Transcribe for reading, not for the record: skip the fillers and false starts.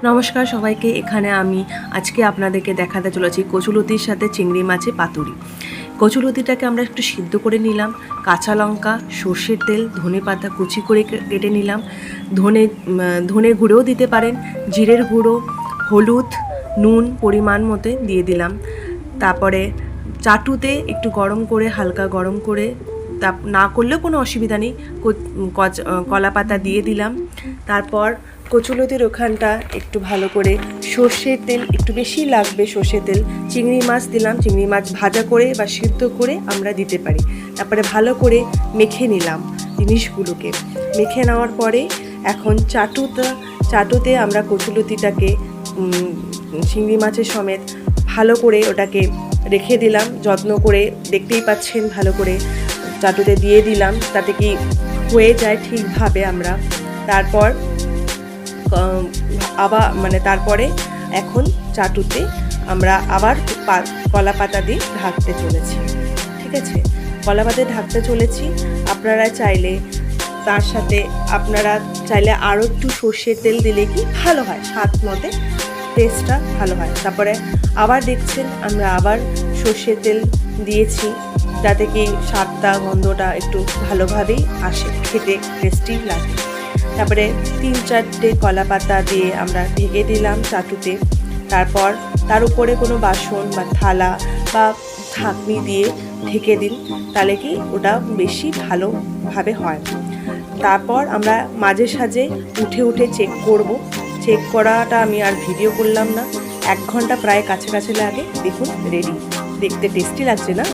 নমস্কার সবাইকে। এখানে আমি আজকে আপনাদেরকে দেখাতে চলেছি কচুলতির সাথে চিংড়ি মাছের পাতুরি। কচুলতিটাকে আমরা একটু সিদ্ধ করে নিলাম, কাঁচা লঙ্কা, সর্ষের তেল, ধনেপাতা কুচি করে কেটে নিলাম, ধনে গুঁড়োও দিতে পারেন, জিরের গুঁড়ো, হলুদ, নুন পরিমাণ মতো দিয়ে দিলাম। তারপরে চাটুতে একটু গরম করে, হালকা গরম করে, তা না করলেও কোনো অসুবিধা নেই, কলা পাতা দিয়ে দিলাম। তারপর কচুলতির ওখানটা একটু ভালো করে সর্ষের তেল, একটু বেশি লাগবে সর্ষের তেল, চিংড়ি মাছ দিলাম। চিংড়ি মাছ ভাজা করে বা সিদ্ধ করে আমরা দিতে পারি। তারপরে ভালো করে মেখে নিলাম জিনিসগুলোকে। মেখে নেওয়ার পরে এখন চাটুতে আমরা কচুলতিটাকে চিংড়ি মাছের সমেত ভালো করে ওটাকে রেখে দিলাম, যত্ন করে। দেখতেই পাচ্ছেন ভালো করে চাটুতে দিয়ে দিলাম, তাতে কি হয়ে যায় ঠিকভাবে আমরা। তারপর তারপরে এখন চাটুতে আমরা আবার কলা পাতা দিয়ে ঢাকতে চলেছি। ঠিক আছে, কলা পাতা ঢাকতে চলেছি। আপনারা চাইলে আরও একটু সর্ষের তেল দিলে কি ভালো হয়, স্বাদ মতে টেস্টটা ভালো হয়। তারপরে আবার দেখছেন আমরা আবার সর্ষের তেল দিয়েছি, যাতে কি স্বাদটা, গন্ধটা একটু ভালোভাবেই আসে, খেতে টেস্টি লাগে। তারপরে 3-4টে কলা পাতা দিয়ে আমরা ঢেকে দিলাম চাটুতে। তারপর তার উপরে কোনো বাসন বা থালা বা ঢাকনি দিয়ে ঢেকে দিন, তাহলে কি ওটা বেশি ভালোভাবে হয়। তারপর আমরা মাঝে সাঝে উঠে চেক করব। চেক করাটা আমি আর ভিডিও করলাম না, 1 ঘন্টা প্রায় কাছাকাছি লাগে। দেখুন রেডি, দেখতে টেস্টি লাগছে না?